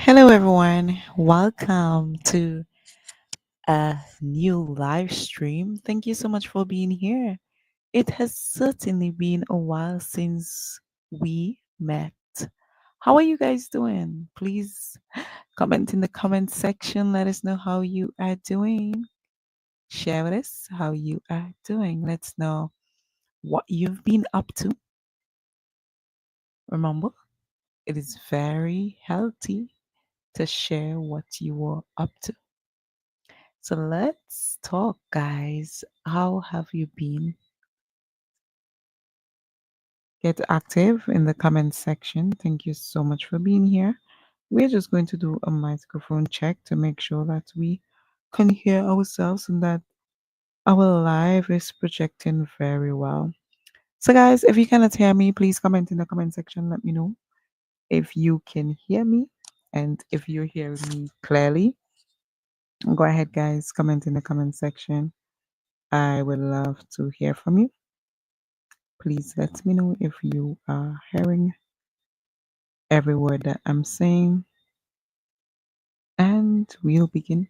Hello, everyone. Welcome to a new live stream. Thank you so much for being here. It has certainly been a while since we met. How are you guys doing? Please comment in the comment section. Let us know how you are doing. Share with us how you are doing. Let's know what you've been up to. Remember, it is very healthy to share what you were up to. So let's talk, guys. How have you been? Get active in the comment section. Thank you so much for being here. We're just going to do a microphone check to make sure that we can hear ourselves and that our live is projecting very well. So, guys, if you cannot hear me, please comment in the comment section. Let me know if you can hear me and if you're hearing me clearly. Go ahead, guys, comment in the comment section. I would love to hear from you. Please let me know if you are hearing every word that I'm saying. And we'll begin.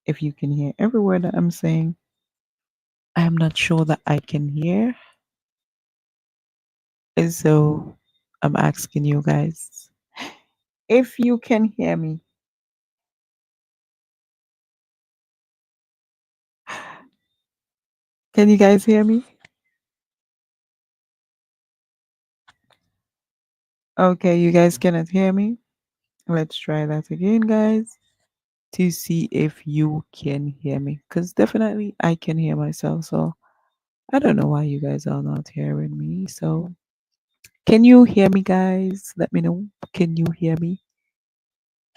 If you can hear every word that I'm saying, I'm not sure that I can hear. And so I'm asking you guys if you can hear me. Can you guys hear me? Okay, you guys cannot hear me. Let's try that again, guys, to see if you can hear me. Because definitely I can hear myself. So I don't know why you guys are not hearing me. So can you hear me, guys? Let me know. Can you hear me?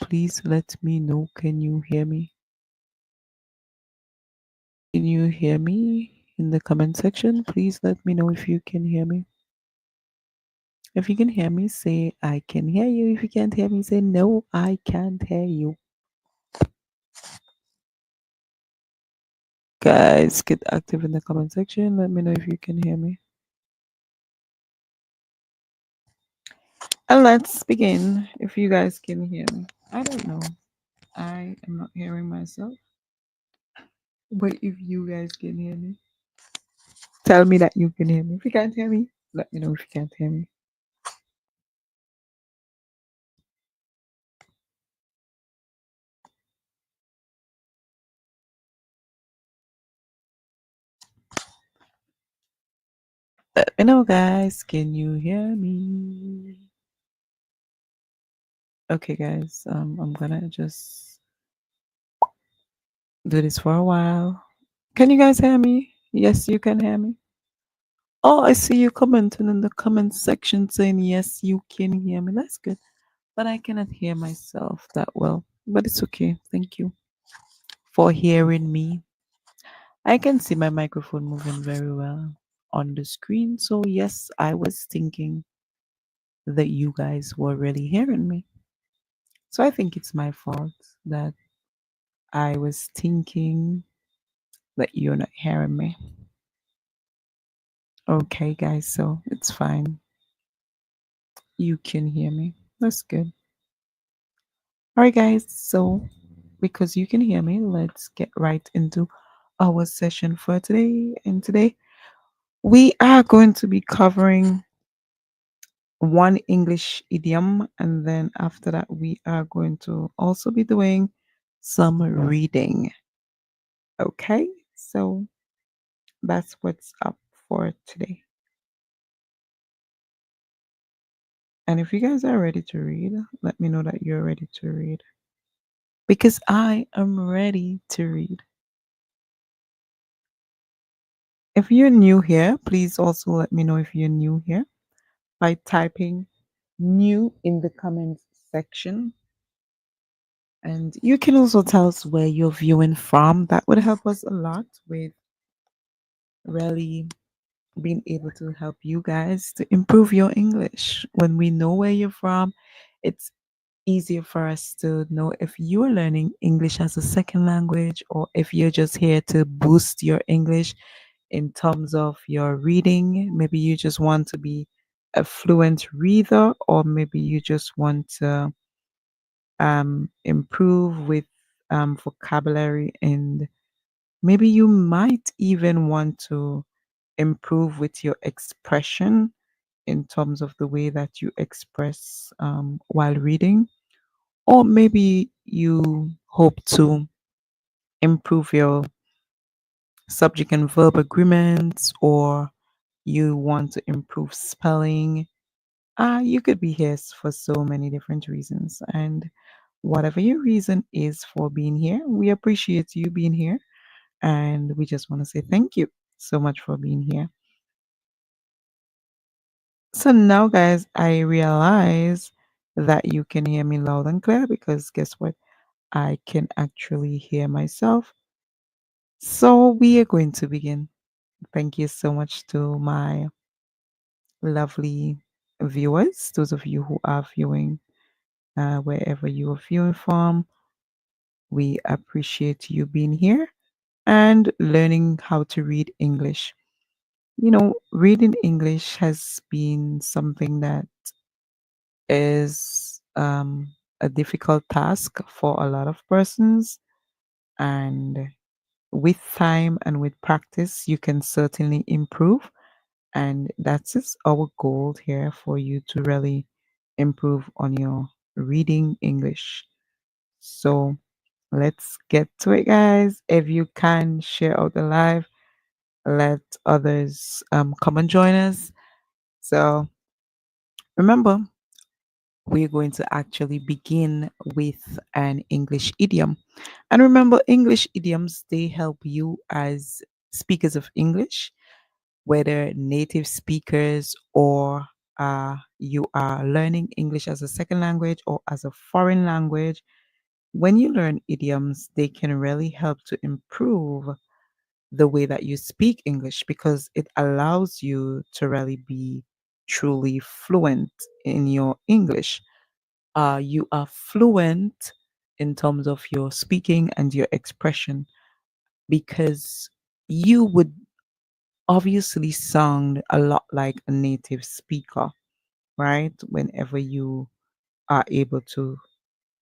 Please let me know. Can you hear me? Can you hear me in the comment section? Please let me know if you can hear me. If you can hear me, say I can hear you. If you can't hear me, say no, I can't hear you. Guys, get active in the comment section. Let me know if you can hear me. And let's begin. If you guys can hear me. I don't know. I am not hearing myself. But if you guys can hear me, tell me that you can hear me. If you can't hear me, let me know if you can't hear me. Let me know, guys. Can you hear me? Okay, guys. I'm gonna just do this for a while. Can you guys hear me? Yes, you can hear me. Oh, I see you commenting in the comment section saying yes, you can hear me. That's good. But I cannot hear myself that well. But it's okay. Thank you for hearing me. I can see my microphone moving very well on the screen. So yes, I was thinking that you guys were really hearing me. So I think it's my fault that I was thinking that you're not hearing me. Okay, guys, so it's fine. You can hear me. That's good. All right, guys, so because you can hear me, let's get right into our session for today. And today we are going to be covering one English idiom, and then after that, we are going to also be doing some reading. Okay, so that's what's up for today. And if you guys are ready to read, let me know that you're ready to read. Because I am ready to read. If you're new here, please also let me know if you're new here by typing new in the comments section. And you can also tell us where you're viewing from. That would help us a lot with really being able to help you guys to improve your English. When we know where you're from, it's easier for us to know if you're learning English as a second language or if you're just here to boost your English in terms of your reading. Maybe you just want to be a fluent reader, or maybe you just want to improve with vocabulary, and maybe you might even want to improve with your expression in terms of the way that you express while reading, or maybe you hope to improve your subject and verb agreements, or you want to improve spelling. You could be here for so many different reasons. And whatever your reason is for being here, we appreciate you being here. And we just want to say thank you so much for being here. So now, guys, I realize that you can hear me loud and clear because guess what? I can actually hear myself. So we are going to begin. Thank you so much to my lovely viewers, those of you who are viewing wherever you are viewing from. We appreciate you being here and learning how to read English. Reading English has been something that is a difficult task for a lot of persons. And with time and with practice, you can certainly improve. And that's just our goal here for you to really improve on your reading English. So let's get to it, guys. If you can share out the live, let others come and join us. So remember, we're going to actually begin with an English idiom. And remember, English idioms, they help you as speakers of English, whether native speakers or you are learning English as a second language or as a foreign language. When you learn idioms, they can really help to improve the way that you speak English because it allows you to really be truly fluent in your English. You are fluent in terms of your speaking and your expression because you would obviously sound a lot like a native speaker, right? Whenever you are able to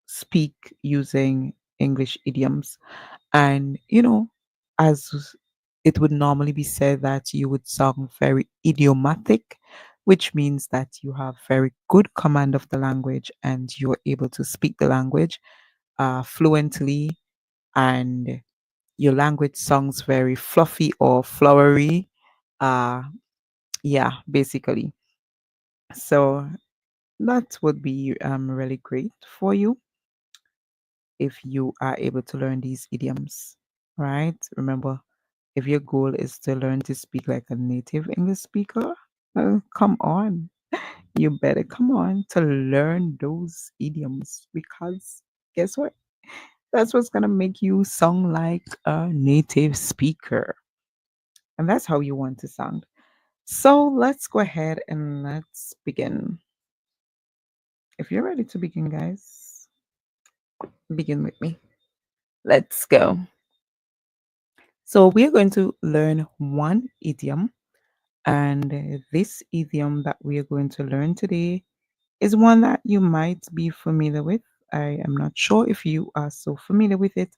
speak using English idioms. And, as it would normally be said, that you would sound very idiomatic, which means that you have very good command of the language and you're able to speak the language fluently, and your language sounds very fluffy or flowery. Uh, yeah, basically. So that would be really great for you if you are able to learn these idioms, right? Remember, if your goal is to learn to speak like a native English speaker, come on. You better come on to learn those idioms because guess what? That's what's going to make you sound like a native speaker. And that's how you want to sound. So let's go ahead and let's begin. If you're ready to begin, guys, begin with me. Let's go. So we're going to learn one idiom, and this idiom that we are going to learn today is one that you might be familiar with. I am not sure if you are so familiar with it.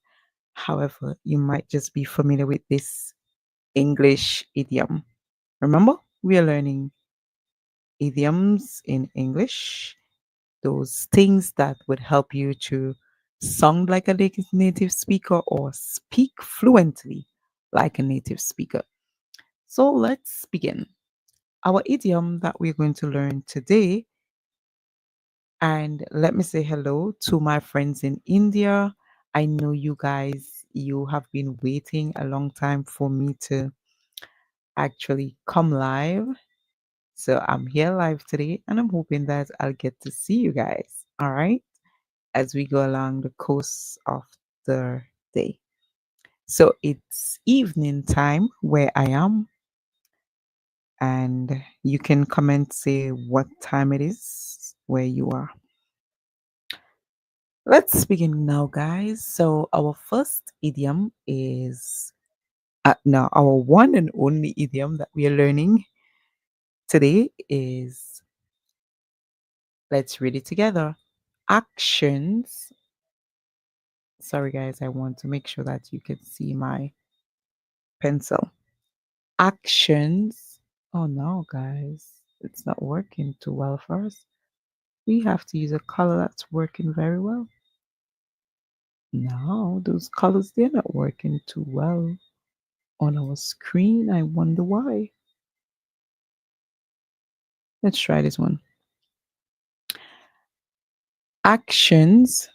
However, you might just be familiar with this English idiom. Remember, we are learning idioms in English, those things that would help you to sound like a native speaker or speak fluently like a native speaker. So let's begin. Our idiom that we're going to learn today, and let me say hello to my friends in India. I know you guys, you have been waiting a long time for me to actually come live. So I'm here live today and I'm hoping that I'll get to see you guys. All right. As we go along the course of the day. So it's evening time where I am, and you can comment, say what time it is where you are. Let's begin now, guys. So our first idiom is now our one and only idiom that we are learning today is, let's read it together. Actions Sorry, guys, I want to make sure that you can see my pencil. Actions. Oh no, guys, it's not working too well for us. We have to use a color that's working very well. No, those colors, they're not working too well on our screen. I wonder why. Let's try this one. Actions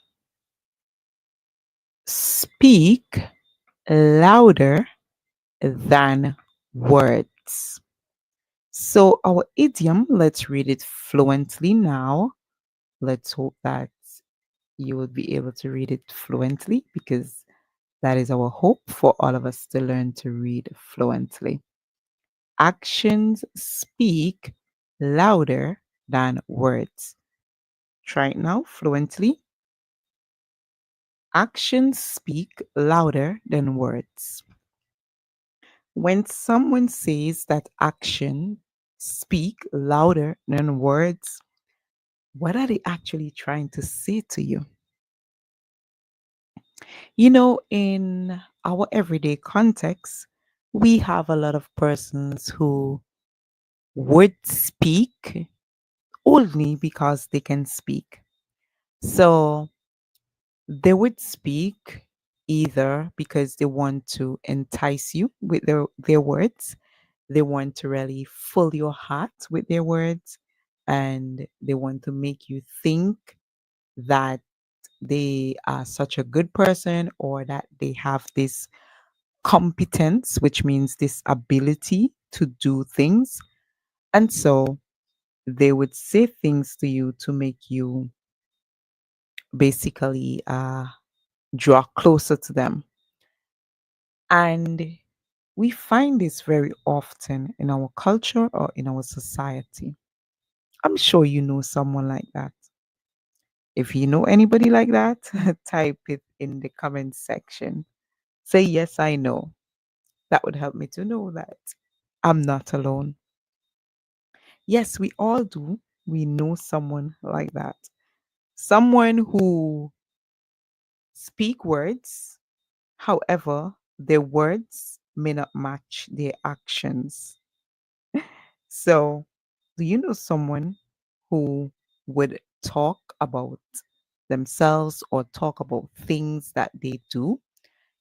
speak louder than words. So, our idiom, let's read it fluently now. Let's hope that you will be able to read it fluently because that is our hope for all of us to learn to read fluently. Actions speak louder than words. Try it now fluently. Actions speak louder than words. When someone says that action speak louder than words, what are they actually trying to say to you? You know, in our everyday context, we have a lot of persons who would speak only because they can speak. So they would speak either because they want to entice you with their words, they want to really fill your heart with their words, and they want to make you think that they are such a good person or that they have this competence, which means this ability to do things. And so they would say things to you to make you basically draw closer to them. And we find this very often in our culture or in our society. I'm sure you know someone like that. If you know anybody like that, type it in the comment section. Say, yes, I know. That would help me to know that I'm not alone. Yes, we all do. We know someone like that. Someone who speak words, however, their words may not match their actions. So, do you know someone who would talk about themselves or talk about things that they do,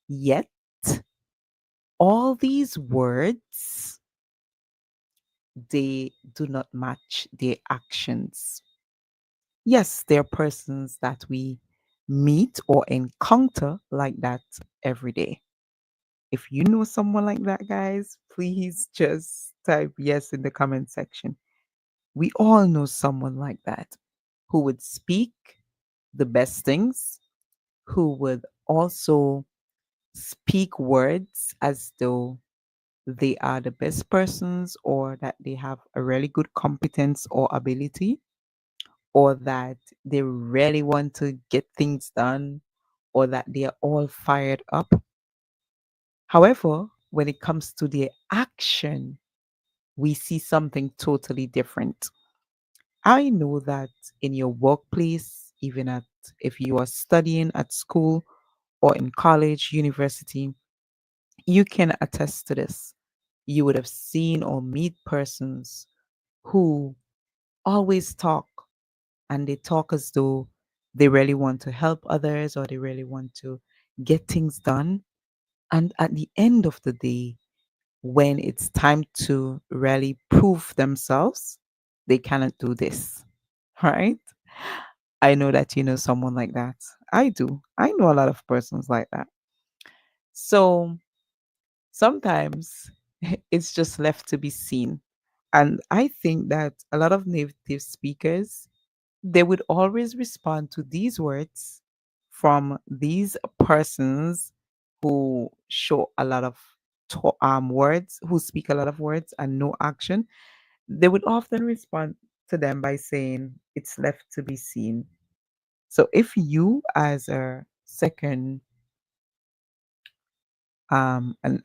yet all these words they do not match their actions? Yes, there are persons that we meet or encounter like that every day. If you know someone like that, guys, please just type yes in the comment section. We all know someone like that who would speak the best things, who would also speak words as though they are the best persons or that they have a really good competence or ability or that they really want to get things done or that they are all fired up. However, when it comes to their action, we see something totally different. I know that in your workplace, even at if you are studying at school or in college, university, you can attest to this. You would have seen or meet persons who always talk and they talk as though they really want to help others or they really want to get things done. And at the end of the day, when it's time to really prove themselves, they cannot do this, right? I know that you know someone like that. I do. I know a lot of persons like that. So sometimes it's just left to be seen. And I think that a lot of native speakers, they would always respond to these words from these persons who show a lot of words, who speak a lot of words and no action. They would often respond to them by saying, it's left to be seen. So if you, as a second an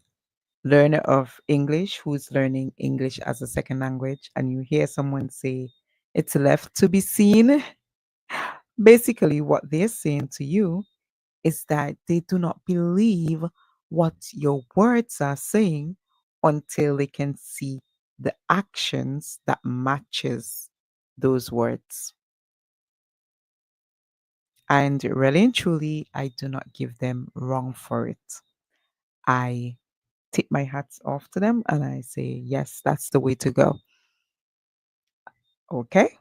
learner of English who's learning English as a second language, and you hear someone say, it's left to be seen, basically what they're saying to you is that they do not believe what your words are saying until they can see the actions that matches those words. And really and truly, I do not give them wrong for it. I tip my hats off to them and I say, yes, that's the way to go. Okay.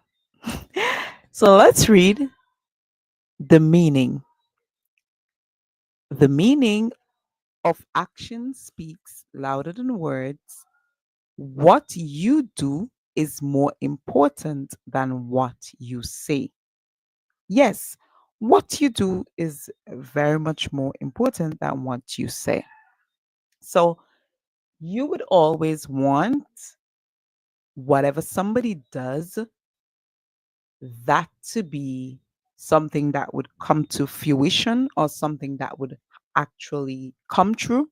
So let's read the meaning. The meaning of action speaks louder than words. What you do is more important than what you say. Yes, what you do is very much more important than what you say. So you would always want whatever somebody does, that to be something that would come to fruition or something that would actually come true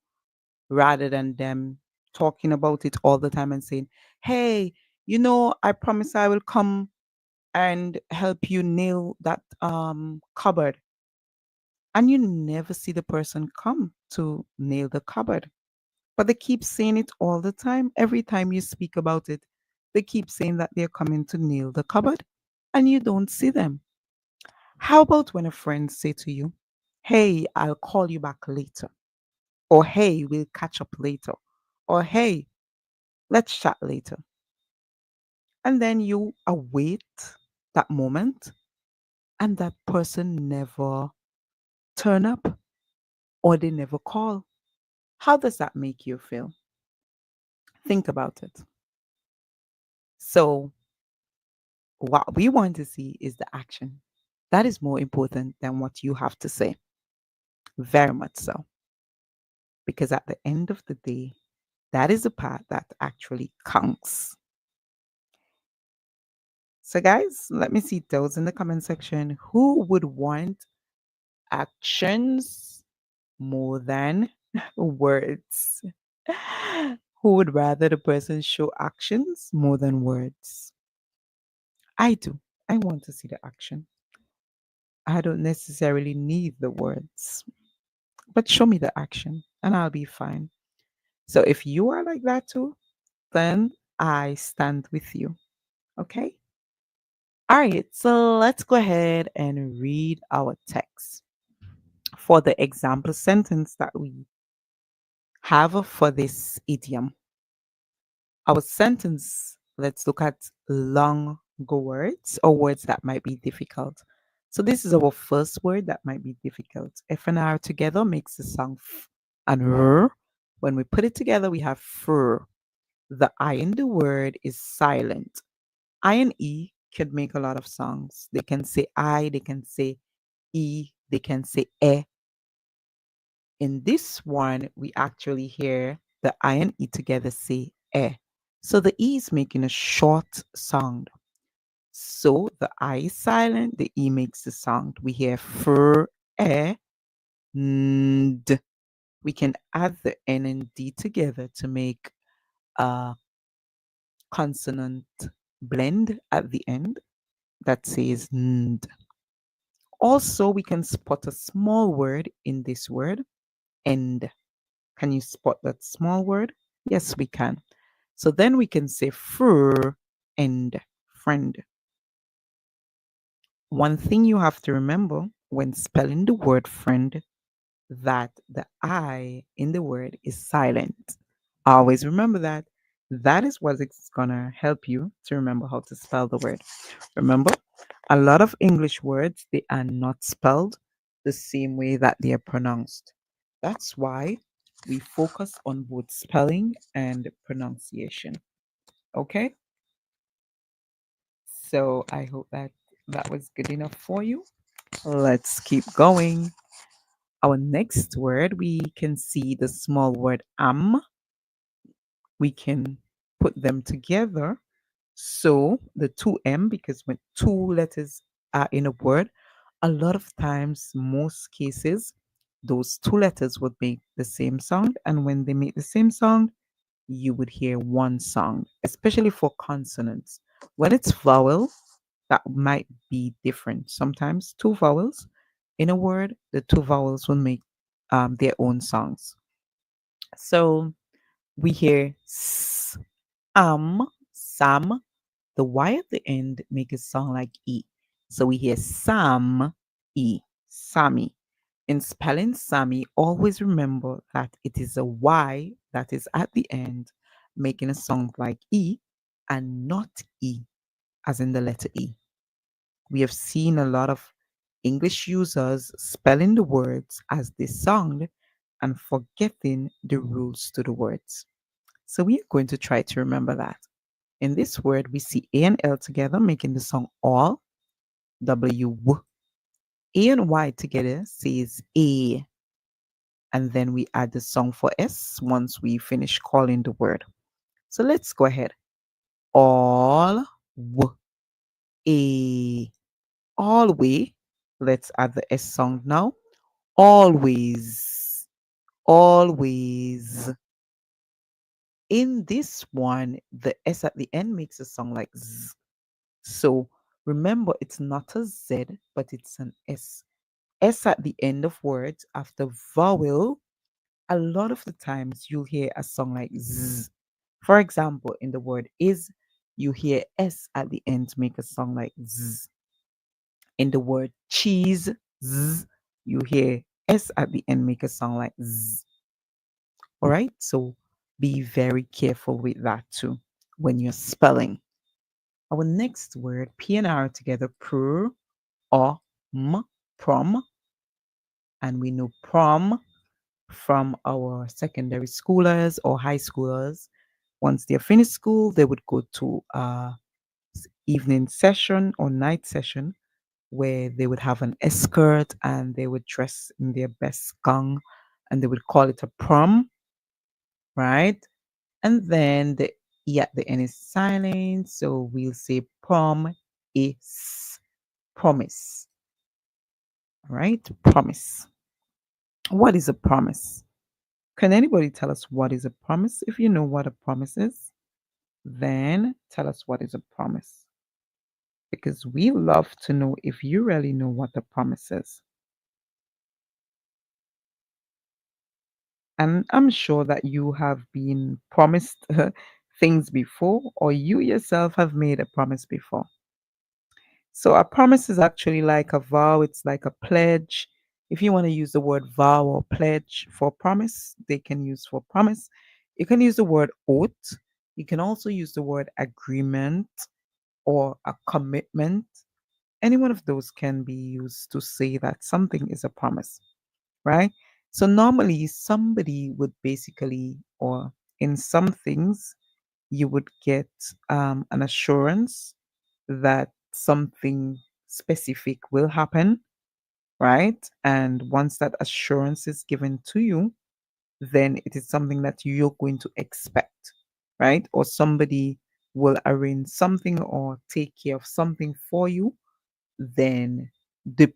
rather than them talking about it all the time and saying, hey, I promise I will come and help you nail that cupboard. And you never see the person come to nail the cupboard. But they keep saying it all the time. Every time you speak about it, they keep saying that they're coming to nail the cupboard and you don't see them. How about when a friend say to you, hey, I'll call you back later, or hey, we'll catch up later, or hey, let's chat later. And then you await that moment and that person never turn up or they never call. How does that make you feel? Think about it. So what we want to see is the action. That is more important than what you have to say. Very much so. Because at the end of the day, that is the part that actually counts. So, guys, let me see those in the comment section. Who would want actions more than words? Who would rather the person show actions more than words? I do. I want to see the action. I don't necessarily need the words, but show me the action and I'll be fine. So if you are like that too, then I stand with you. Okay? All right, so let's go ahead and read our text for the example sentence that we have for this idiom. Our sentence, let's look at longer words or words that might be difficult. So this is our first word that might be difficult. F and R together makes the sound f and r. When we put it together, we have fur. The I in the word is silent. I and E can make a lot of songs. They can say I, they can say E, they can say E. In this one, we actually hear the I and E together say E. So the E is making a short sound. So the I is silent, the E makes the sound. We hear fur, E, nd. We can add the N and D together to make a consonant blend at the end that says nd. Also, we can spot a small word in this word, end. Can you spot that small word? Yes, we can. So then we can say fur and friend. One thing you have to remember when spelling the word friend, that the I in the word is silent. Always remember that. That is what is going to help you to remember how to spell the word. Remember, a lot of English words, they are not spelled the same way that they are pronounced. That's why we focus on both spelling and pronunciation. Okay? So I hope that that was good enough for you. Let's keep going. Our next word, we can see the small word am. We can put them together. So the two M, because when two letters are in a word, a lot of times, most cases, those two letters would make the same sound. And when they make the same sound, you would hear one sound, especially for consonants. When it's vowel, that might be different. Sometimes two vowels in a word, the two vowels will make their own songs. So we hear sam. The Y at the end make a sound like E. So we hear Sam, E, Sammy. In spelling Sammy, always remember that it is a Y that is at the end, making a sound like E and not E, as in the letter E. We have seen a lot of English users spelling the words as they sound and forgetting the rules to the words. So we are going to try to remember that. In this word, we see A and L together, making the sound all, W, W. A and Y together says A. And then we add the song for S once we finish calling the word. So let's go ahead. All, W, A. Always. Let's add the S sound now. Always. Always. In this one, the S at the end makes a sound like Z. So remember, it's not a Z, but it's an S. S at the end of words after vowel, a lot of the times you'll hear a song like Z. For example, in the word is, you hear S at the end make a song like Z. In the word cheese, Z, you hear S at the end make a sound like Z. All right, so be very careful with that too when you're spelling. Our next word, P and R together, pr or prom. And we know prom from our secondary schoolers or high schoolers. Once they're finished school, they would go to evening session or night session where they would have an escort and they would dress in their best gown and they would call it a prom, right? And then the E at the end is silent, so we'll say prom is promise, right? Promise. What is a promise? Can anybody tell us what is a promise? If you know what a promise is, then tell us what is a promise. Because we love to know if you really know what the promise is. And I'm sure that you have been promised things before, or you yourself have made a promise before. So a promise is actually like a vow, it's like a pledge. If you want to use the word vow or pledge for promise, they can use for promise. You can use the word oath. You can also use the word agreement or a commitment. Any one of those can be used to say that something is a promise, right? So normally somebody would basically, or in some things, you would get an assurance that something specific will happen, right? And once that assurance is given to you, then it is something that you're going to expect, right? Or somebody will arrange something or take care of something for you, then they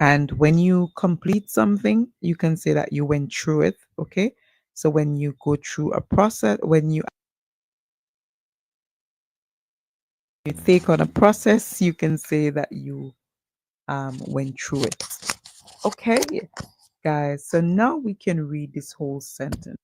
And when you complete something, you can say that you went through it. Okay. So when you go through a process, when you take on a process, you can say that you went through it. Okay, guys. So now we can read this whole sentence.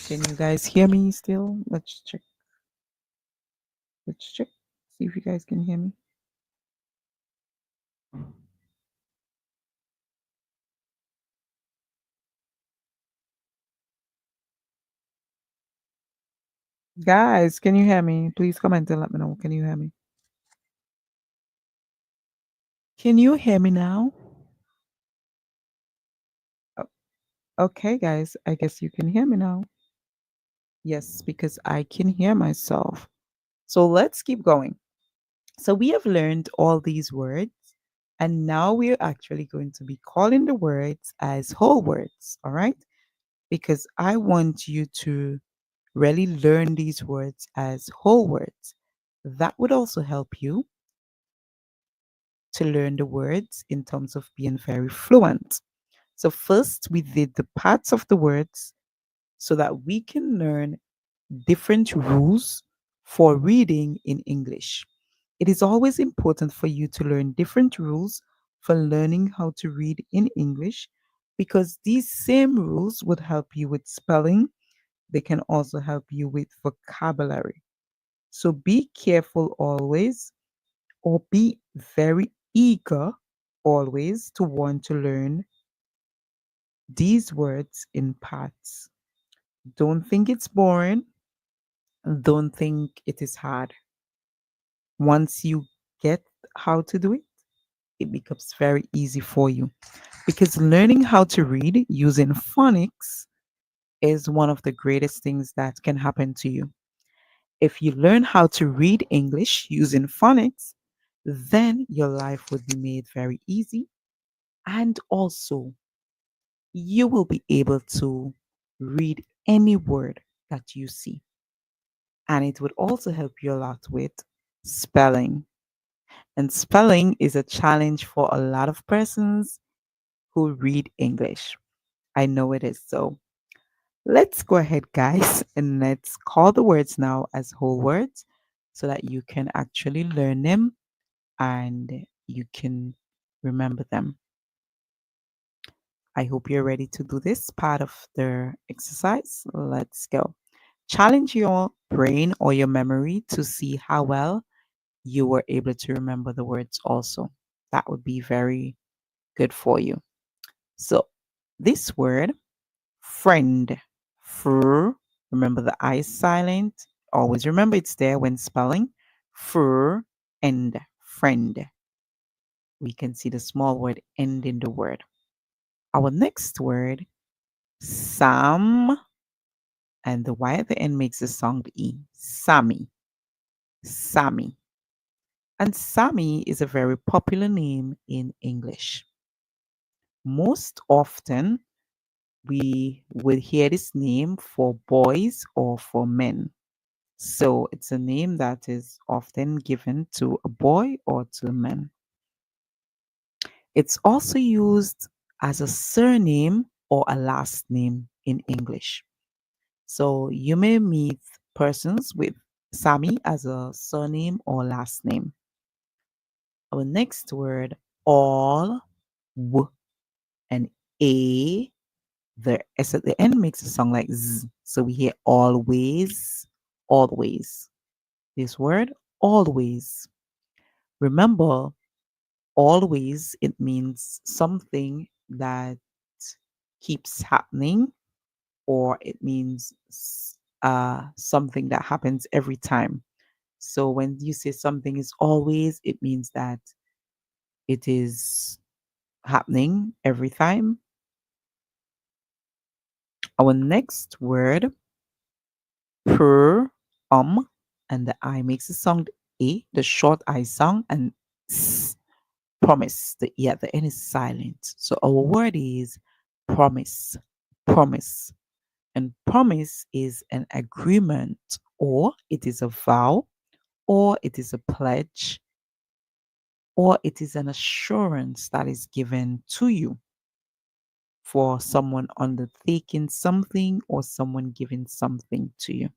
Can you guys hear me still? Let's check. Let's check. See if you guys can hear me. Guys, can you hear me? Please comment and let me know. Can you hear me? Can you hear me now? O- Okay, guys. I guess you can hear me now. Yes, because I can hear myself. So let's keep going. So we have learned all these words, and now we're actually going to be calling the words as whole words. All right. Because I want you to really learn these words as whole words. That would also help you to learn the words in terms of being very fluent. So, first, we did the parts of the words so that we can learn different rules for reading in English. It is always important for you to learn different rules for learning how to read in English because these same rules would help you with spelling. They can also help you with vocabulary. So be careful always, or be very eager always to want to learn these words in parts. Don't think it's boring. Don't think it is hard. Once you get how to do it, it becomes very easy for you because learning how to read using phonics is one of the greatest things that can happen to you. If you learn how to read English using phonics, then your life would be made very easy. And also, you will be able to read any word that you see. And it would also help you a lot with spelling. And spelling is a challenge for a lot of persons who read English. I know it is so. Let's go ahead, guys, and let's call the words now as whole words so that you can actually learn them and you can remember them. I hope you're ready to do this part of the exercise. Let's go. Challenge your brain or your memory to see how well you were able to remember the words also. That would be very good for you. So, this word, friend, fr, remember the I is silent. Always remember it's there when spelling. Fr and friend. We can see the small word end in the word. Our next word, Sam, and the Y at the end makes the sound E. Sammy. Sammy. And Sammy is a very popular name in English. Most often, we will hear this name for boys or for men. So it's a name that is often given to a boy or to a man. It's also used as a surname or a last name in English. So you may meet persons with Sami as a surname or last name. Our next word, all, w, and a, the s at the end makes a sound like z. So we hear always, always. This word, always. Remember, always, it means something that keeps happening, or it means something that happens every time. So when you say something is always, it means that it is happening every time. Our next word, per, and the I makes the sound A, the short I sound, and s, promise. The E at the end is silent. So our word is promise. Promise. And promise is an agreement, or it is a vow, or it is a pledge, or it is an assurance that is given to you for someone undertaking something or someone giving something to you.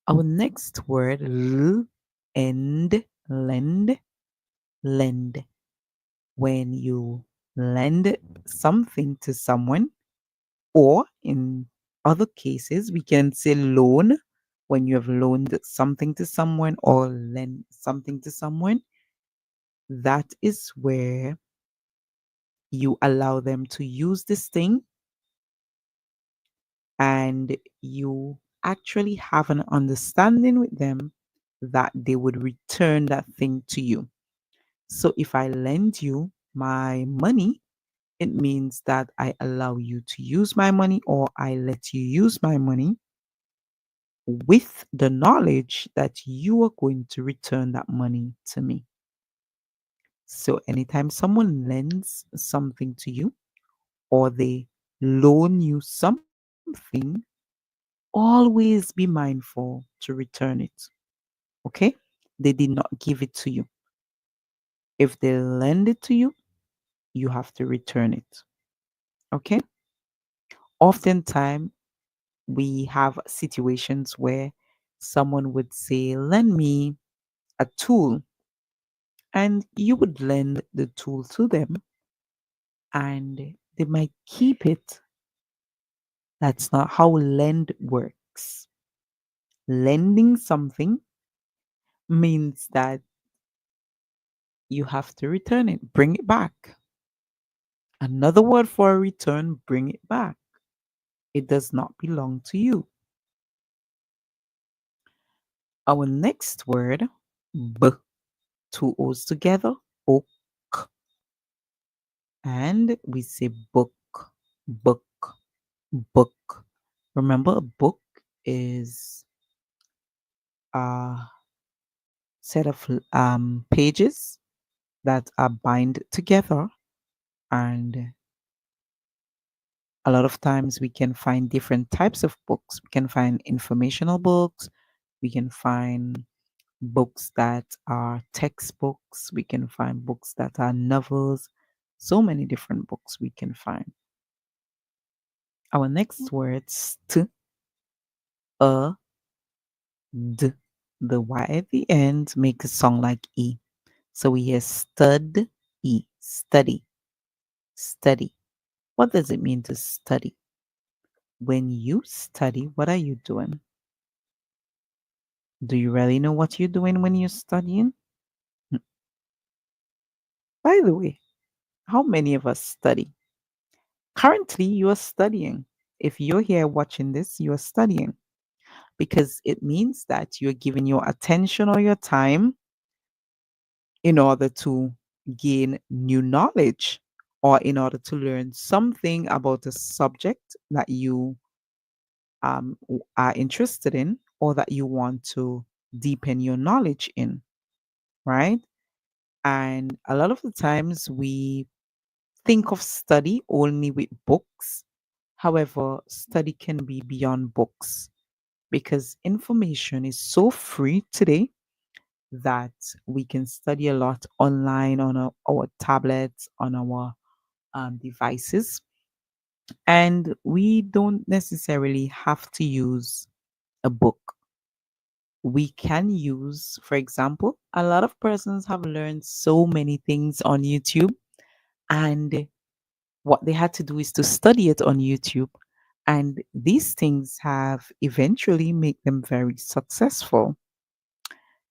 Our next word, and lend, lend. When you lend something to someone, or in other cases, we can say loan when you have loaned something to someone or lend something to someone. That is where you allow them to use this thing and you actually have an understanding with them that they would return that thing to you. So if I lend you my money, it means that I allow you to use my money or I let you use my money with the knowledge that you are going to return that money to me. So anytime someone lends something to you or they loan you something, always be mindful to return it. Okay? They did not give it to you. If they lend it to you, you have to return it. Okay? Oftentimes, we have situations where someone would say, lend me a tool, and you would lend the tool to them, and they might keep it. That's not how lend works. Lending something means that you have to return it, bring it back. Another word for a return, bring it back. It does not belong to you. Our next word, b, two O's together, book, and we say book, book, book. Remember, a book is a set of pages that are bind together, and a lot of times we can find different types of books. We can find informational books, we can find books that are textbooks, we can find books that are novels, so many different books we can find. Our next words, t, a, d. The Y at the end makes a sound like E. So we hear stud E, study, study. What does it mean to study? When you study, what are you doing? Do you really know what you're doing when you're studying? Hmm. By the way, how many of us study? Currently, you are studying. If you're here watching this, you are studying because it means that you're giving your attention or your time in order to gain new knowledge or in order to learn something about a subject that you are interested in or that you want to deepen your knowledge in, right? And a lot of the times we think of study only with books. However, study can be beyond books because information is so free today that we can study a lot online on our tablets, on our devices, and we don't necessarily have to use a book. We can use, for example, a lot of persons have learned so many things on YouTube, and what they had to do is to study it on YouTube. And these things have eventually made them very successful.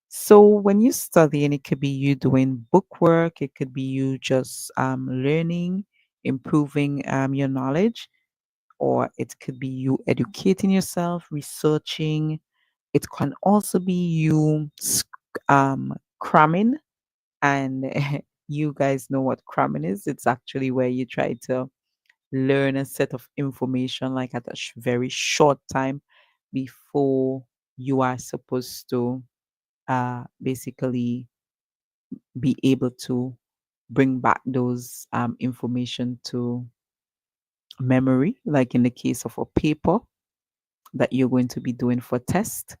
So when you study, and it could be you doing book work, it could be you just learning, improving your knowledge, or it could be you educating yourself, researching. It can also be you cramming, and you guys know what cramming is. It's actually where you try to learn a set of information like at a very short time before you are supposed to basically be able to bring back those information to memory, like in the case of a paper that you're going to be doing for test.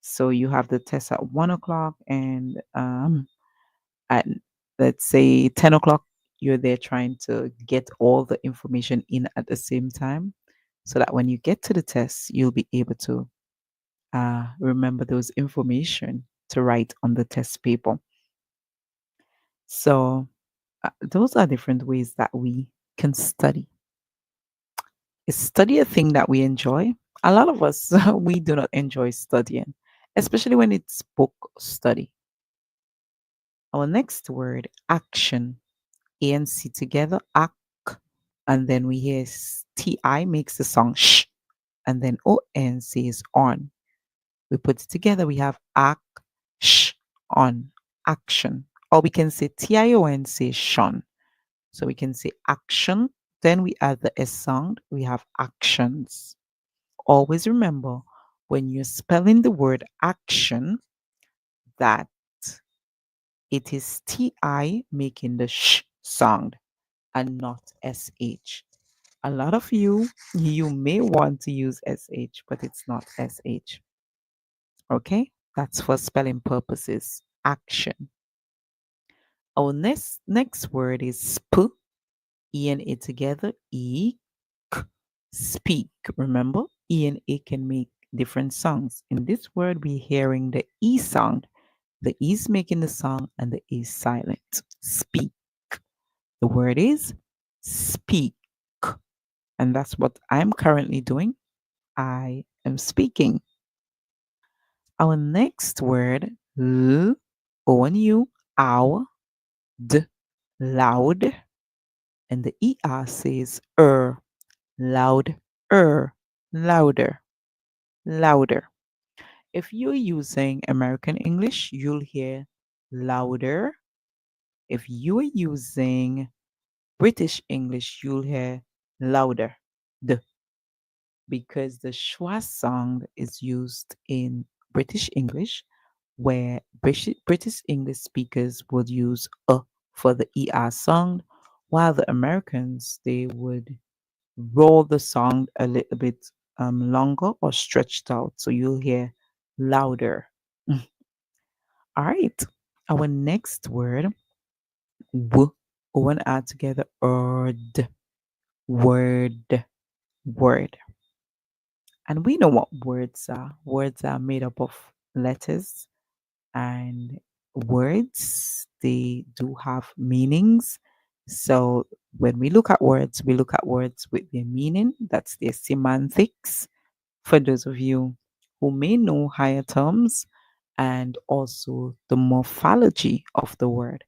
So you have the test at 1 o'clock, and at let's say 10 o'clock, you're there trying to get all the information in at the same time so that when you get to the test, you'll be able to remember those information to write on the test paper. So those are different ways that we can study. Is study a thing that we enjoy? A lot of us, we do not enjoy studying, especially when it's book study. Our next word, action. A and C together, ak, and then we hear TI makes the song sh, and then ON says on. We put it together, we have ak, sh, on, action. Or we can say TION says shon. So we can say action, then we add the S sound, we have actions. Always remember when you're spelling the word action that it is TI making the sh sound and not SH. A lot of you may want to use SH, but it's not SH. Okay? That's for spelling purposes. Action. Our next word is sp. E and A together. E k. Speak. Remember, E and A can make different sounds. In this word, we're hearing the E sound. The E is making the sound and the A is silent. Speak. The word is speak. And that's what I'm currently doing. I am speaking. Our next word, L, O and U, ow, D, loud, and the ER says loud, louder, louder. If you're using American English, you'll hear louder. If you are using British English, you'll hear louder, D, because the schwa sound is used in British English, where British English speakers would use for the ER sound, while the Americans they would roll the sound a little bit longer or stretched out. So you'll hear louder. All right. Our next word, w, O and R together, word, word. And we know what words are. Words are made up of letters and words, they do have meanings. So when we look at words, we look at words with their meaning, that's their semantics. For those of you who may know higher terms, and also the morphology of the word,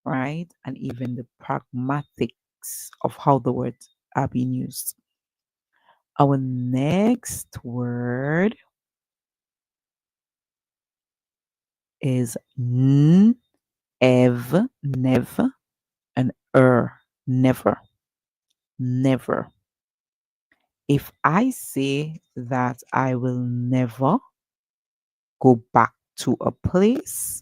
right? And even the pragmatics of how the words are being used. Our next word is n, ev, never, and never, never. If I say that I will never go back to a place,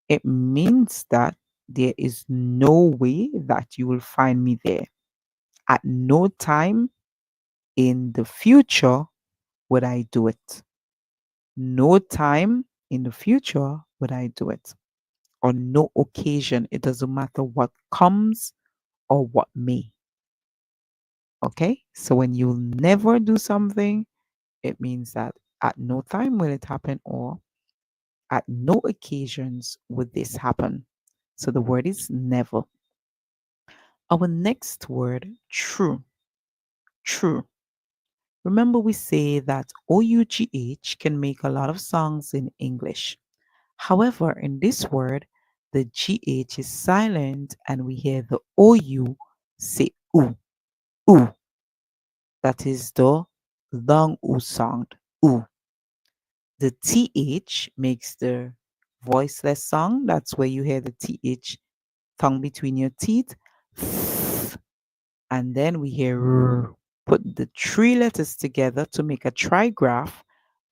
it means that there is no way that you will find me there. At no time in the future would I do it. No time in the future would I do it. On no occasion, it doesn't matter what comes or what may. Okay? So when you never do something, it means that at no time will it happen, or at no occasions would this happen. So the word is never. Our next word, true. True. Remember, we say that OUGH can make a lot of songs in English. However, in this word, the GH is silent and we hear the OU say oo, oo. That is the long oo sound, oo. The TH makes the voiceless sound. That's where you hear the TH tongue between your teeth. And then we hear r. Put the three letters together to make a trigraph,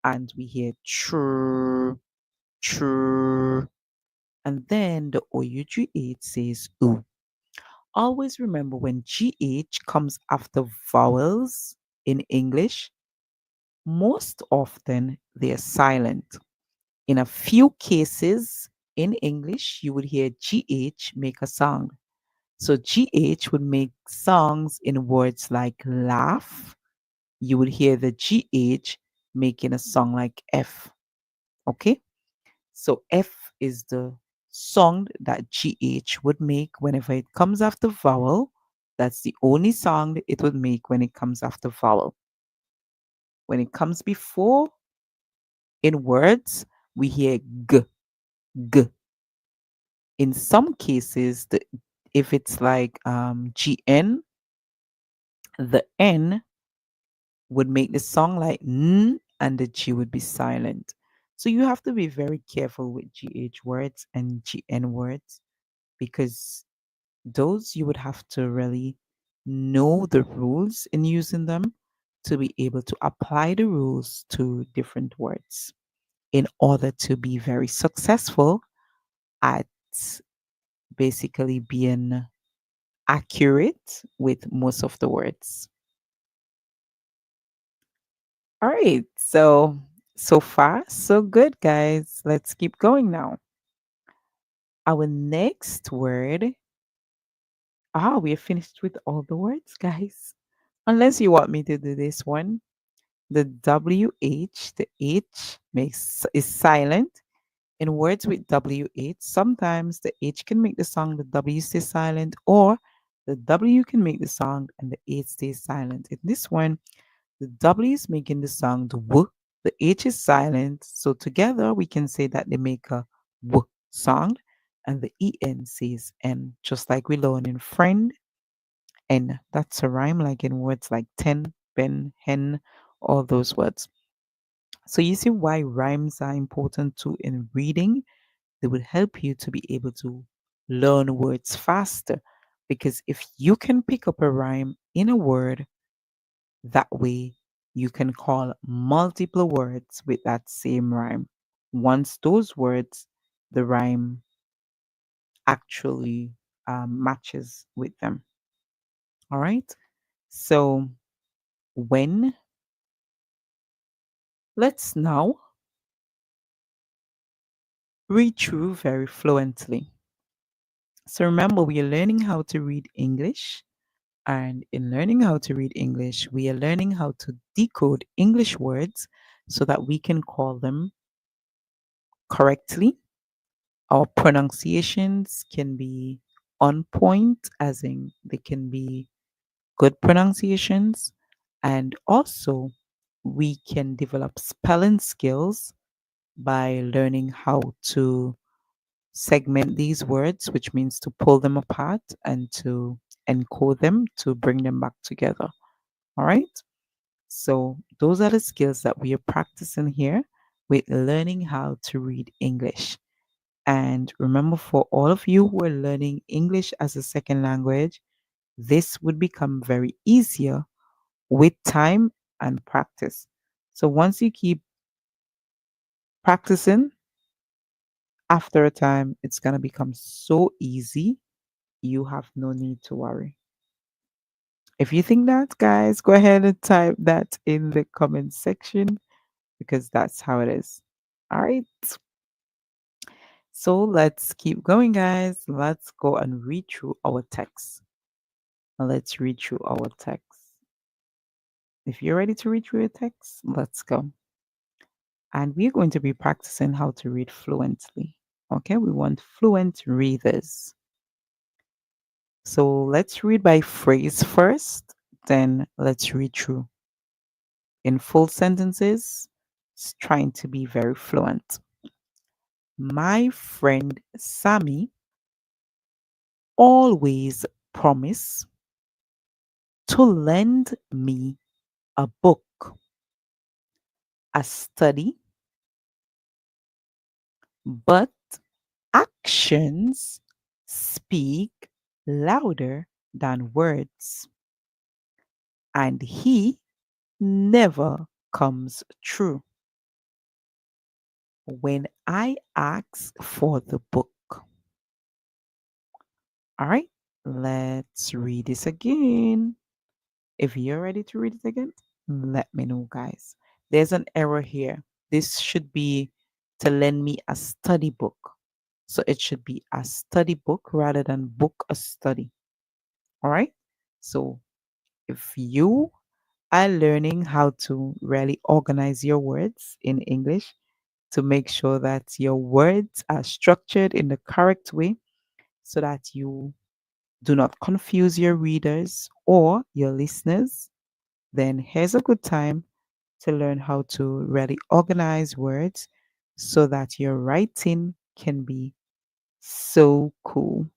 and we hear tr, tr. And then the OUGH says oo. Always remember, when GH comes after vowels in English, most often they're silent. In a few cases in English, you would hear GH make a sound. So GH would make songs in words like laugh. You would hear the GH making a song like F. Okay? So F is the sound that GH would make whenever it comes after vowel. That's the only sound it would make when it comes after vowel. When it comes before in words, we hear G, G. In some cases, if it's like GN, the N would make the song like N and the G would be silent. So you have to be very careful with GH words and GN words, because those you would have to really know the rules in using them to be able to apply the rules to different words in order to be very successful at basically being accurate with most of the words. All right, so far so good, guys. Let's keep going now. Our next word. We're finished with all the words, guys. Unless you want me to do this one. The WH, the H is silent. In words with WH, sometimes the H can make the sound, the W stays silent, or the W can make the sound and the H stays silent. In this one, the W is making the sound W, the H is silent. So together we can say that they make a W sound, and the EN says N, just like we learn in friend. N, that's a rhyme like in words like ten, pen, hen, all those words. So you see why rhymes are important too in reading. They will help you to be able to learn words faster, because if you can pick up a rhyme in a word, that way you can call multiple words with that same rhyme. Once those words, the rhyme actually matches with them. All right. So when, let's now read through very fluently. So remember, we are learning how to read English. And in learning how to read English, we are learning how to decode English words so that we can call them correctly. Our pronunciations can be on point, as in they can be good pronunciations. And also, we can develop spelling skills by learning how to segment these words, which means to pull them apart and to encode them to bring them back together. All right. So, those are the skills that we are practicing here with learning how to read English. And remember, for all of you who are learning English as a second language, this would become very easier with time and practice. So once you keep practicing, after a time, it's going to become so easy. You have no need to worry. If you think that, guys, go ahead and type that in the comment section because that's how it is. All right. So let's keep going, guys. Let's go and read through our text. Let's read through our text. If you're ready to read through your text, let's go. And we're going to be practicing how to read fluently. Okay, we want fluent readers. So let's read by phrase first, then let's read through in full sentences, trying to be very fluent. My friend Sammy always promised to lend me a book, a study, but actions speak louder than words, and he never comes true. When I ask for the book, all right, let's read this again. If you're ready to read it again, let me know, guys. There's an error here. This should be to lend me a study book. So it should be a study book rather than book a study. All right. So if you are learning how to really organize your words in English to make sure that your words are structured in the correct way so that you do not confuse your readers or your listeners, then here's a good time to learn how to really organize words so that your writing can be so cool.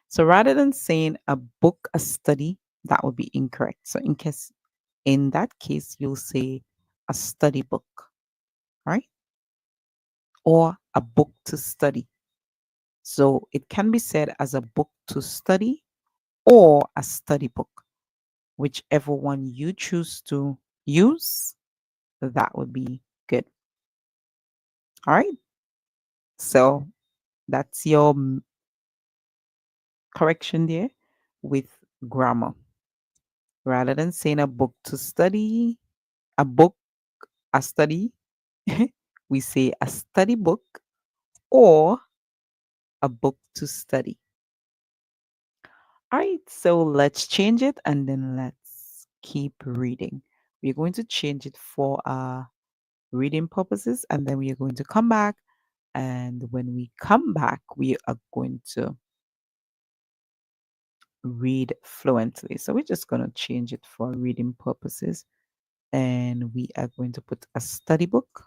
So rather than saying a book, a study, that would be incorrect. So in that case, you'll say a study book, right? Or a book to study. So it can be said as a book to study or a study book, whichever one you choose to use, that would be good. All right. So that's your correction there with grammar. Rather than saying a book to study, a book, a study, we say a study book or a book to study. All right, so let's change it and then let's keep reading. We're going to change it for reading purposes and then we are going to come back. And when we come back, we are going to read fluently. So we're just going to change it for reading purposes and we are going to put a study book.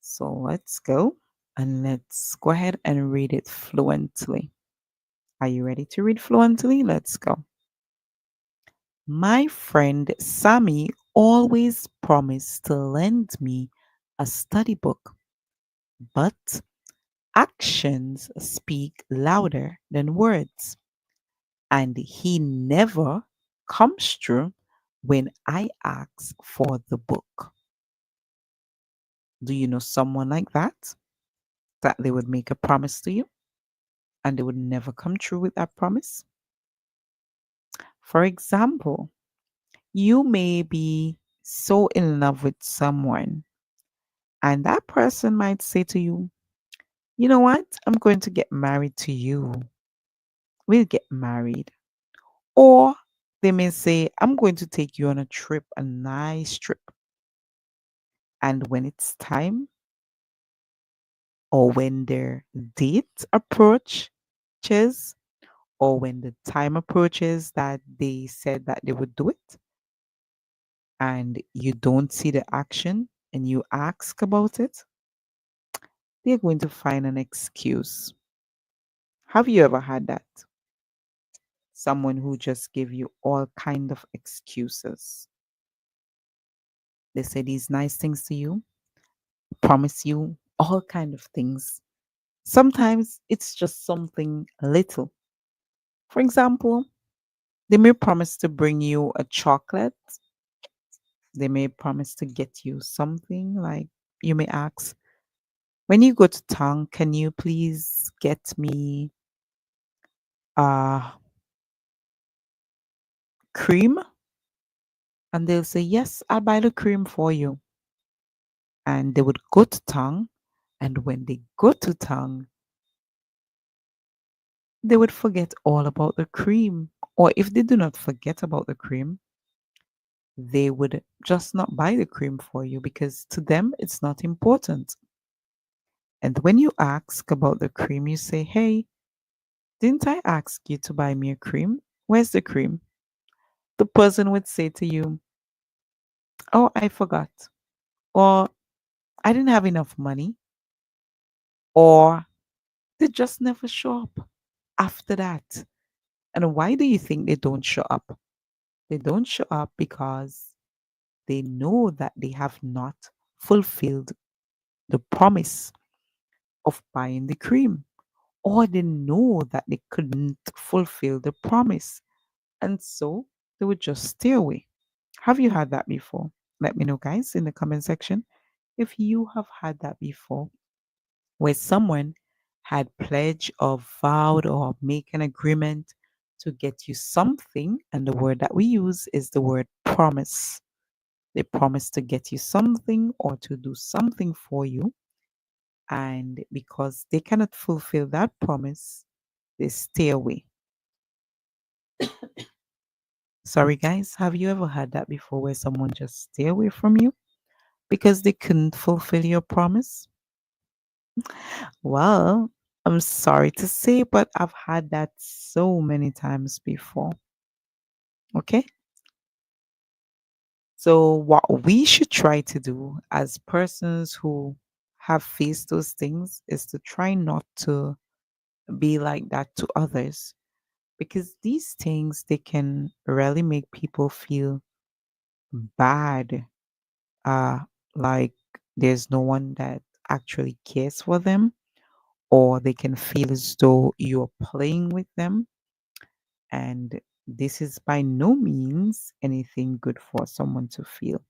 So let's go and let's go ahead and read it fluently. Are you ready to read fluently? Let's go. My friend Sammy always promised to lend me a study book, but actions speak louder than words, and he never comes through when I ask for the book. Do you know someone like that? That they would make a promise to you and they would never come true with that promise? For example, you may be so in love with someone, and that person might say to you, you know what? I'm going to get married to you. We'll get married. Or They may say, I'm going to take you on a trip, a nice trip. And when it's time, or when their date approaches, or when the time approaches that they said that they would do it, and you don't see the action and you ask about it, they're going to find an excuse. Have you ever had that? Someone who just give you all kind of excuses. They say these nice things to you, promise you all kind of things. Sometimes it's just something little. For example, they may promise to bring you a chocolate. They may promise to get you something like you may ask, when you go to town, can you please get me cream? And they'll say, yes, I'll buy the cream for you. And they would go to town. And when they go to town, they would forget all about the cream. Or if they do not forget about the cream, they would just not buy the cream for you because to them it's not important. And when you ask about the cream, you say, hey, didn't I ask you to buy me a cream? Where's the cream? The person would say to you, oh, I forgot. Or I didn't have enough money. Or they just never show up after that. And why do you think they don't show up? They don't show up because they know that they have not fulfilled the promise of buying the cream, or they know that they couldn't fulfill the promise. And so they would just stay away. Have you had that before? Let me know, guys, in the comment section if you have had that before, where someone had pledged or vowed or make an agreement to get you something, and the word that we use is the word promise. They promise to get you something or to do something for you, and because they cannot fulfill that promise, they stay away. Sorry, guys, have you ever had that before where someone just stay away from you because they couldn't fulfill your promise? Well, I'm sorry to say, but I've had that so many times before. Okay. So, what we should try to do as persons who have faced those things is to try not to be like that to others, because these things they can really make people feel bad, uh like there's no one that actually cares for them, or they can feel as though you're playing with them, and this is by no means anything good for someone to feel.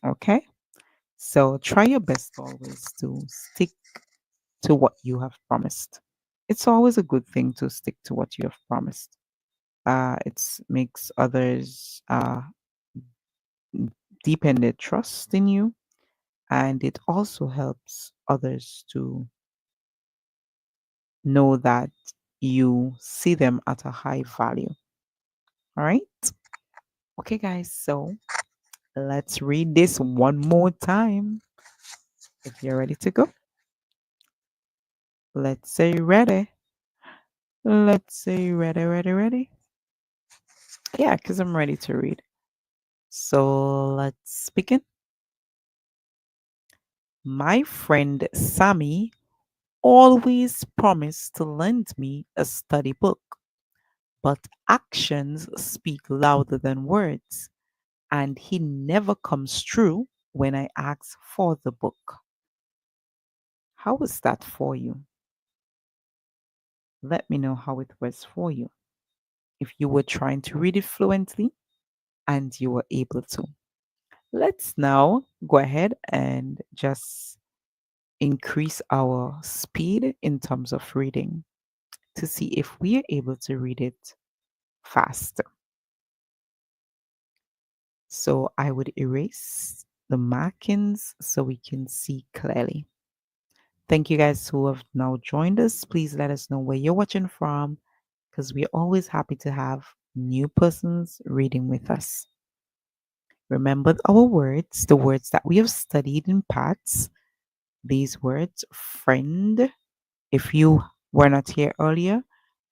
Okay, so try your best always to stick to what you have promised. It's always a good thing to stick to what you have promised. It makes others deepen their trust in you, and it also helps others to know that you see them at a high value. All right. Okay, guys. So let's read this one more time. If you're ready to go, let's say ready. Let's say ready, ready, ready. Yeah, because I'm ready to read. So let's begin. My friend Sammy always promised to lend me a study book, but actions speak louder than words, and he never comes true when I ask for the book. How was that for you? Let me know how it was for you. If you were trying to read it fluently and you were able to. Let's now go ahead and just increase our speed in terms of reading to see if we are able to read it faster. So I would erase the markings so we can see clearly. Thank you guys who have now joined us. Please let us know where you're watching from, because we're always happy to have new persons reading with us. Remember our words, the words that we have studied in parts. These words, friend, if you were not here earlier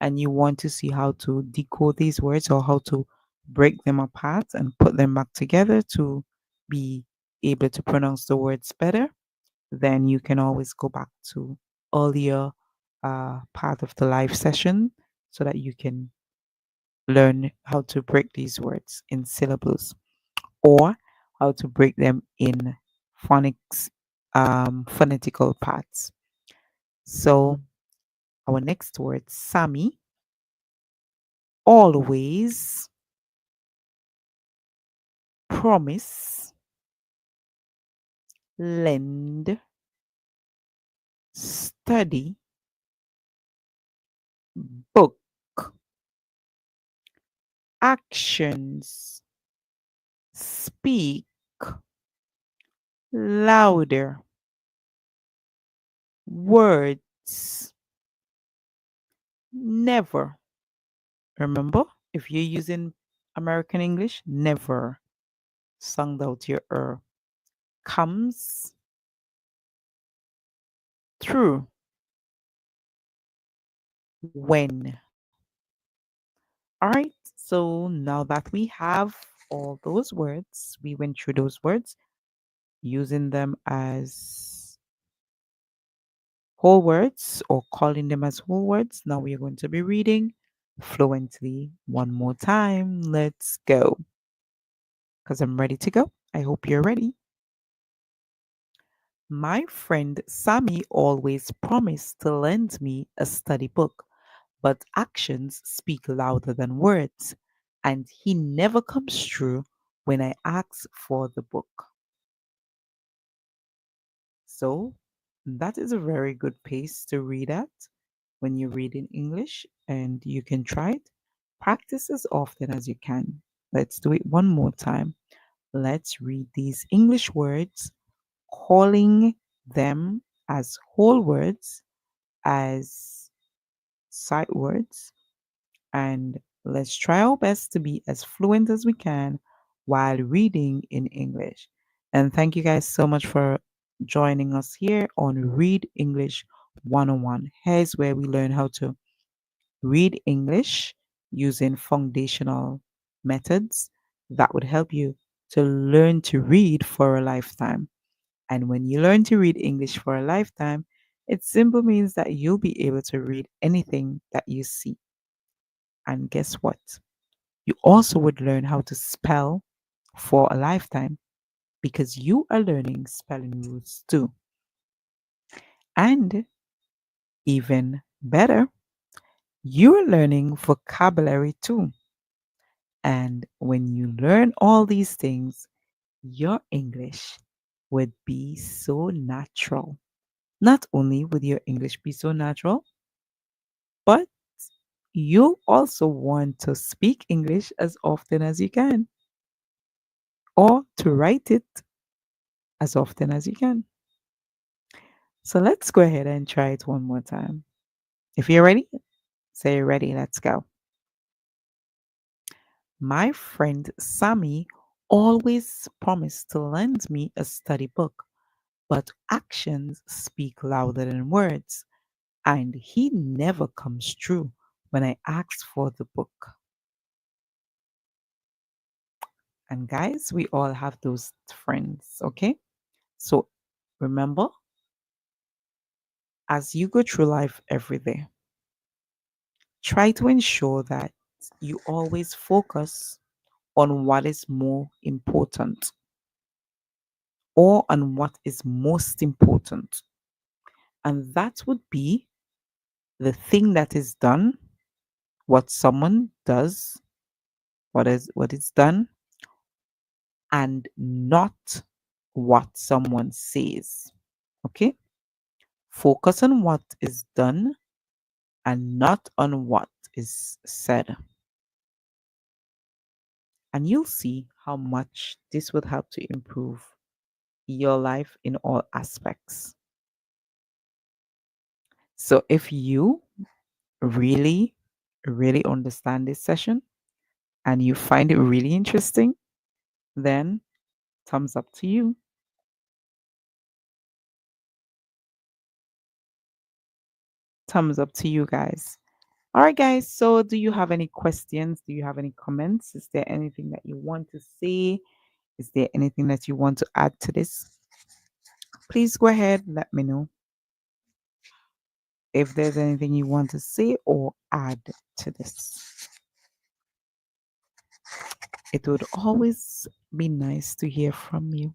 and you want to see how to decode these words or how to break them apart and put them back together to be able to pronounce the words better, then you can always go back to earlier part of the live session so that you can learn how to break these words in syllables or how to break them in phonics, phonetical parts. So our next word, Sami, always, promise, lend, study, book, actions, speak, louder, words, never. Remember, if you're using American English, never sound out your comes through when. All right, so now that we have all those words, we went through those words using them as whole words or calling them as whole words. Now we are going to be reading fluently one more time. Let's go. Because I'm ready to go. I hope you're ready. My friend Sammy always promised to lend me a study book, but actions speak louder than words, and he never comes through when I ask for the book. So that is a very good pace to read at when you read in English, and you can try it. Practice as often as you can. Let's do it one more time. Let's read these English words, calling them as whole words, as sight words, and let's try our best to be as fluent as we can while reading in English. And thank you guys so much for joining us here on Read English 101. Here's where we learn how to read English using foundational methods that would help you to learn to read for a lifetime. And when you learn to read English for a lifetime, it simply means that you'll be able to read anything that you see. And guess what? You also would learn how to spell for a lifetime because you are learning spelling rules too. And even better, you're learning vocabulary too. And when you learn all these things, your English would be so natural. Not only would your English be so natural, but you also want to speak English as often as you can or to write it as often as you can. So let's go ahead and try it one more time. If you're ready, say ready, let's go. My friend Sammy always promised to lend me a study book, but actions speak louder than words, and he never comes true when I ask for the book. And guys, we all have those friends, okay? So remember, as you go through life every day, try to ensure that you always focus on what is more important or on what is most important. And that would be the thing that is done, what someone does, what is done, and not what someone says. Okay? Focus on what is done and not on what is said. And you'll see how much this would help to improve your life in all aspects. So if you really, really understand this session, and you find it really interesting, then thumbs up to you. Thumbs up to you guys. All right, guys. So, do you have any questions? Do you have any comments? Is there anything that you want to say? Is there anything that you want to add to this? Please go ahead, let me know if there's anything you want to say or add to this. It would always be nice to hear from you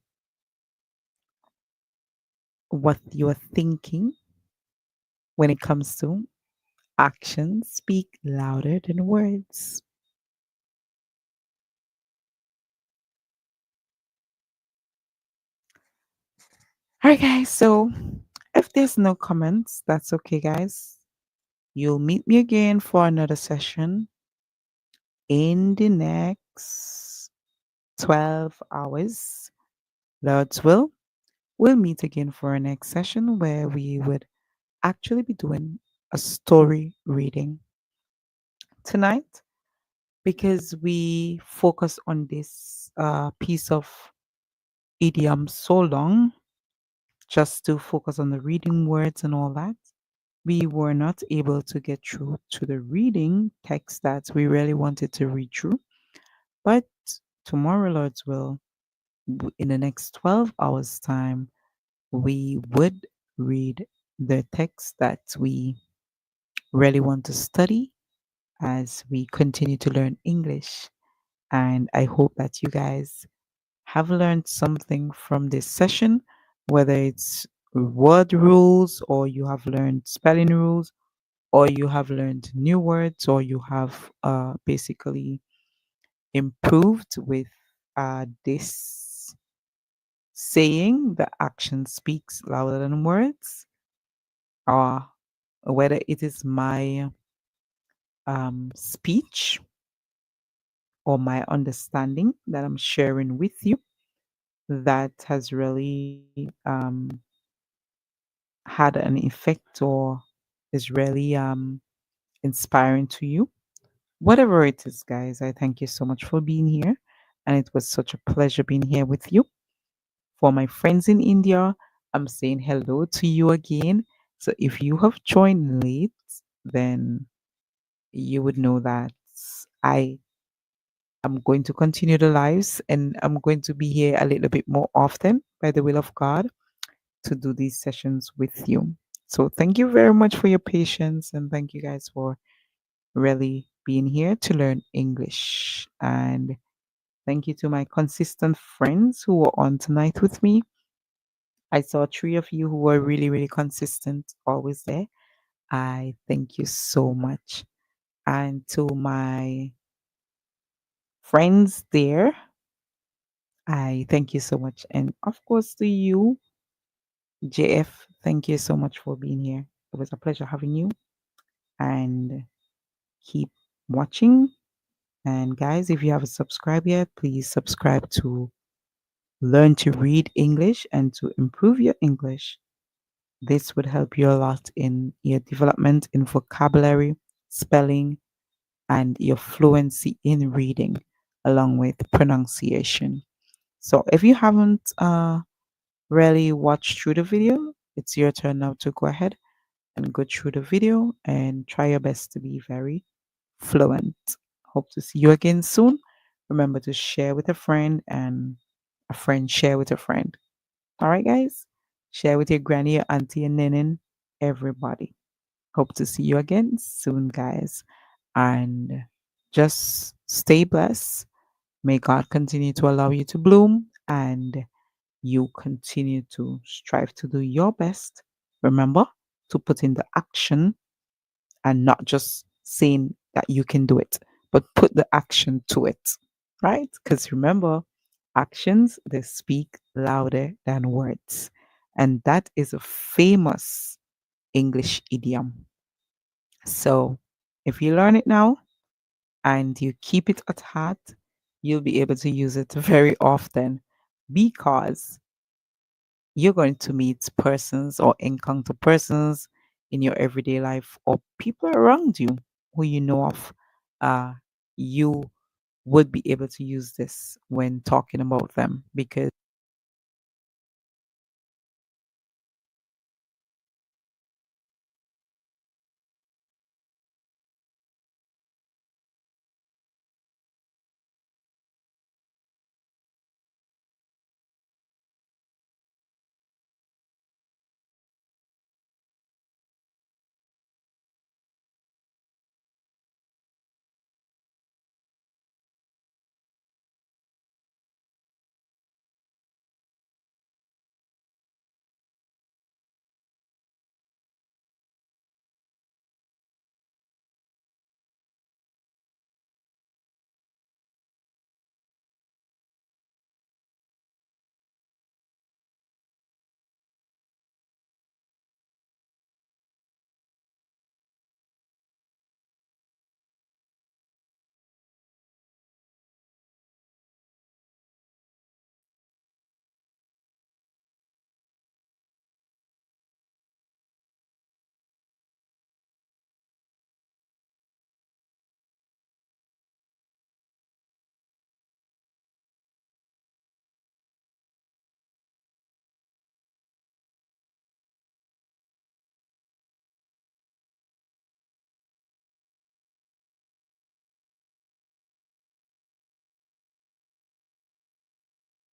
what you're thinking when it comes to actions speak louder than words. All right, guys. So, if there's no comments, that's okay, guys. You'll meet me again for another session in the next 12 hours. Lord's will. We'll meet again for our next session where we would actually be doing a story reading tonight, because we focus on this piece of idiom so long just to focus on the reading words and all that. We were not able to get through to the reading text that we really wanted to read through. But tomorrow, Lord's will, in the next 12 hours' time, we would read the text that we really want to study as we continue to learn English. And I hope that you guys have learned something from this session, whether it's word rules, or you have learned spelling rules, or you have learned new words, or you have basically improved with this saying, the action speaks louder than words, or whether it is my speech or my understanding that I'm sharing with you that has really had an effect or is really inspiring to you. Whatever it is, guys, I thank you so much for being here. And it was such a pleasure being here with you. For my friends in India, I'm saying hello to you again. So if you have joined late, then you would know that I am going to continue the lives, and I'm going to be here a little bit more often by the will of God to do these sessions with you. So thank you very much for your patience, and thank you guys for really being here to learn English. And thank you to my consistent friends who were on tonight with me. I saw three of you who were really, really consistent, always there. I thank you so much. And to my friends there, I thank you so much. And of course, to you, JF, thank you so much for being here. It was a pleasure having you. And keep watching. And guys, if you haven't subscribed yet, please subscribe to learn to read English and to improve your English. This would help you a lot in your development in vocabulary, spelling, and your fluency in reading, along with pronunciation. So if you haven't really watched through the video, it's your turn now to go ahead and go through the video and try your best to be very fluent. Hope to see you again soon. Remember to share with a friend, and a friend share with a friend. All right, guys? Share with your granny, your auntie, your ninin, everybody. Hope to see you again soon, guys. And just stay blessed. May God continue to allow you to bloom, and you continue to strive to do your best. Remember to put in the action and not just saying that you can do it, but put the action to it, right? Because remember, actions, they speak louder than words. And that is a famous English idiom. So if you learn it now and you keep it at heart, you'll be able to use it very often, because you're going to meet persons or encounter persons in your everyday life, or people around you who you know of. You would be able to use this when talking about them because